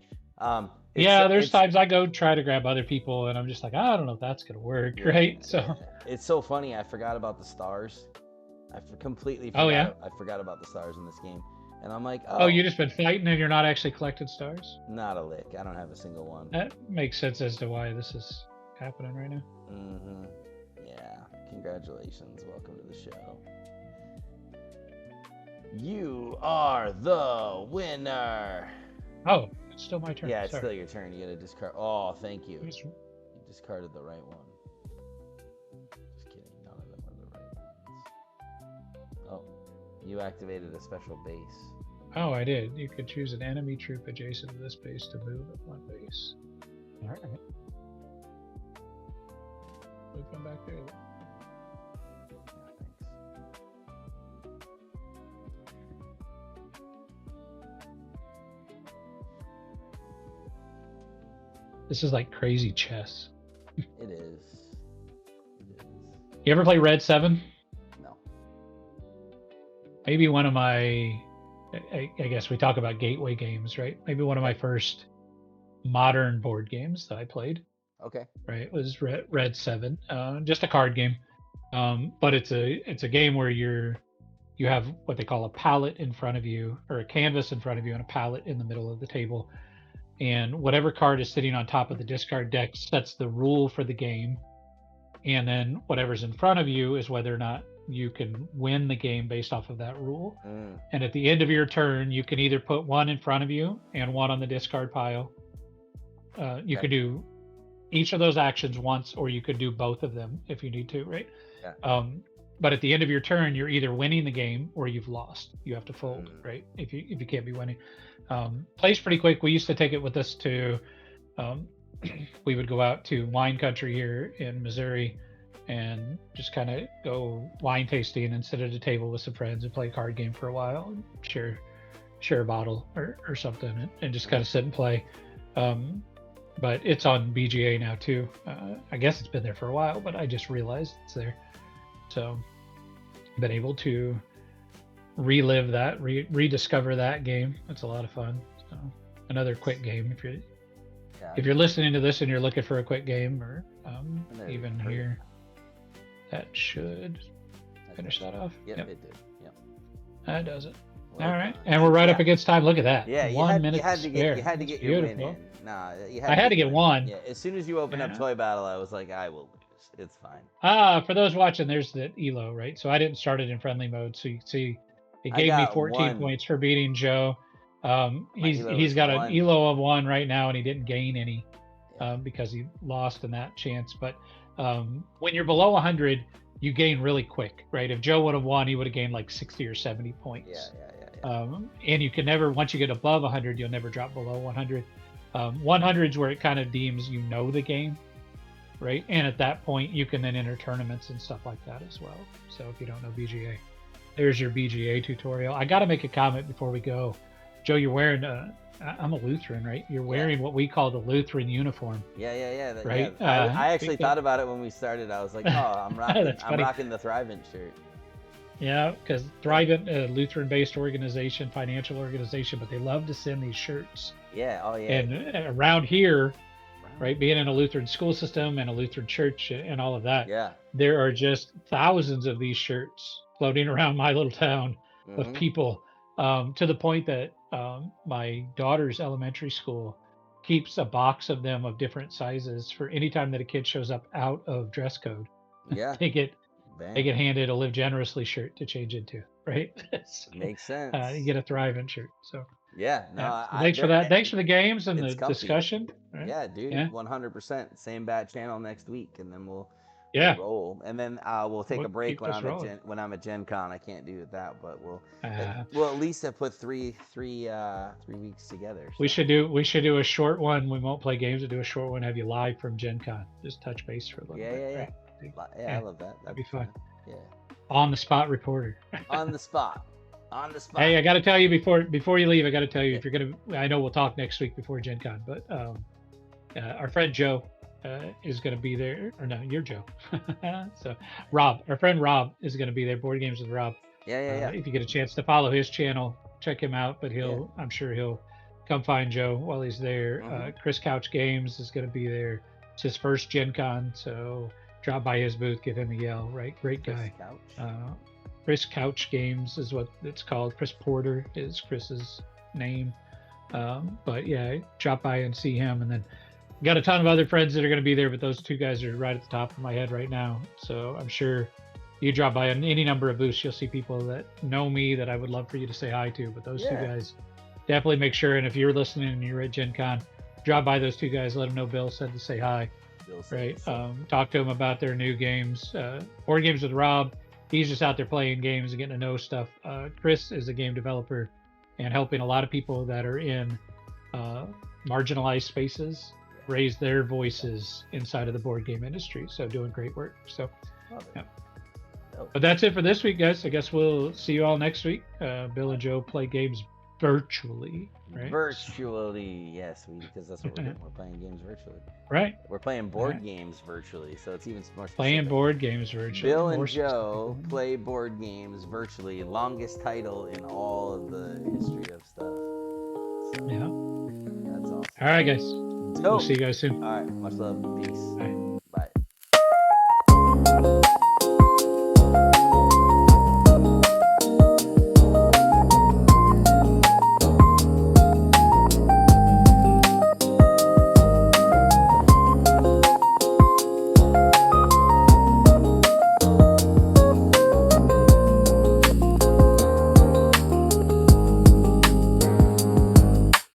Yeah, there's times I go try to grab other people, and I'm just like, I don't know if that's gonna work, right? So yeah. It's so funny. I forgot about the stars. Completely forgot. Oh, yeah? I forgot about the stars in this game, and I'm like, oh, you just been fighting and you're not actually collecting stars? not a lick. I don't have a single one. That makes sense as to why this is happening right now. Mm-hmm. Yeah. Congratulations. Welcome to the show. You are the winner. Oh, it's still my turn. Yeah, it's Sorry. still your turn. You gotta discard. Oh, thank you. Just- You discarded the right one. Just kidding. None of them are the right ones. Oh, you activated a special base. Oh, I did. You could choose an enemy troop adjacent to this base to move at one base. All right. We'll come back there. Yeah, thanks. This is like crazy chess. It is. It is. You ever play Red 7? No. Maybe one of my, I guess we talk about gateway games, right? Maybe one of my first modern board games that I played, Okay. right, was Red 7. Just a card game. But it's a game where you have what they call a palette in front of you, or a canvas in front of you, and a palette in the middle of the table. And whatever card is sitting on top of the discard deck sets the rule for the game. And then whatever's in front of you is whether or not you can win the game based off of that rule. And at the end of your turn, you can either put one in front of you and one on the discard pile. You could do each of those actions once, or you could do both of them if you need to, right? Yeah. But at the end of your turn, you're either winning the game or you've lost. You have to fold, right? If you can't be winning. Plays pretty quick. We used to take it with us to, we would go out to wine country here in Missouri and just kind of go wine tasting and sit at a table with some friends and play a card game for a while and share a bottle or something and just kind of sit and play. but it's on BGA now too. I guess it's been there for a while, but I just realized it's there. So, been able to relive that, rediscover that game. It's a lot of fun. So, another quick game if you're listening to this and you're looking for a quick game, or even here, that should finish that off. Yep, it did. Yep. That does it. Well All right, done. and we're right up against time. Look at that. Yeah, 1 minute you had to get That's your win beautiful. in. Nah, I had to get one. Yeah, as soon as you open up Yeah. Toy Battle, I was like, I will lose. It's fine. For those watching, there's the Elo, right? So I didn't start it in friendly mode, so you can see it I gave me got 14 one. points for beating Joe. He's Elo he's is got one. an Elo of 1 right now, and he didn't gain any Yeah. because he lost in that chance. But when you're below 100, you gain really quick, right? If Joe would have won, he would have gained like 60 or 70 points. Yeah. And you can never, once you get above 100, you'll never drop below 100. 100 is where it kind of deems you know the game, right? And at that point, you can then enter tournaments and stuff like that as well. So if you don't know BGA, there's your BGA tutorial. I got to make a comment before we go. Joe, you're wearing, I'm a Lutheran, right? You're wearing what we call the Lutheran uniform. Yeah. Right? Yeah. I actually thought about it when we started. I was like, oh, I'm rocking the Thrivent shirt. Yeah, because Thrivent, a Lutheran-based organization, financial organization, but they love to send these shirts. Yeah. Oh yeah. And around here, right, being in a Lutheran school system and a Lutheran church and all of that, Yeah. there are just thousands of these shirts floating around my little town of Mhm. people, to the point that my daughter's elementary school keeps a box of them of different sizes for any time that a kid shows up out of dress code. Yeah. They get Bam. handed a Live Generously shirt to change into, right? So, Makes sense. you get a Thrivent shirt. So Yeah. No. yeah. So thanks for that. Thanks for the games and the it's comfy. discussion. Right? Yeah, dude. Yeah. 100%. Same bat channel next week, and then we'll roll. And then we'll take We'll a break keep when this rolling. when I'm at Gen Con. I can't do that, but we'll at least have put three weeks together. We so. should do a short one. We won't play games. We'll do a short one. Have you live from Gen Con. Just touch base for a little bit. Yeah. Right? Yeah, I love that. That'd be fun. Yeah. On the spot reporter. On the spot. Hey, I got to tell you before you leave, I got to tell you, if you're gonna, I know we'll talk next week before Gen Con, but our friend Joe is going to be there. Or no, you're Joe. So Rob, our friend Rob, is going to be there. Board Games with Rob. Yeah. If you get a chance to follow his channel, check him out. But I'm sure he'll come find Joe while he's there. Mhm. Chris Couch Games is going to be there. It's his first Gen Con, so drop by his booth, give him a yell. Right, great guy. Chris Couch Games is what it's called. Chris Porter is Chris's name. But yeah, drop by and see him. And then got a ton of other friends that are going to be there, but those two guys are right at the top of my head right now. So I'm sure you drop by on any number of booths, you'll see people that know me that I would love for you to say hi to. But those two guys, definitely make sure. And if you're listening and you're at Gen Con, drop by those two guys. Let them know Bill said to say hi. Right. Talk to them about their new games. Board Games with Rob. He's just out there playing games and getting to know stuff. Chris is a game developer and helping a lot of people that are in marginalized spaces raise their voices inside of the board game industry. So doing great work. So, yeah. But that's it for this week, guys. I guess we'll see you all next week. Bill and Joe play games virtually, right? Virtually, yes, because that's what we're doing. We're playing games virtually. Right. We're playing board games virtually, so it's even more specific. Playing board games virtually. Bill and Joe play board games virtually. Longest title in all of the history of stuff. So, yeah. That's awesome. All right, guys. Dope. We'll see you guys soon. All right. Much love. Peace. All right.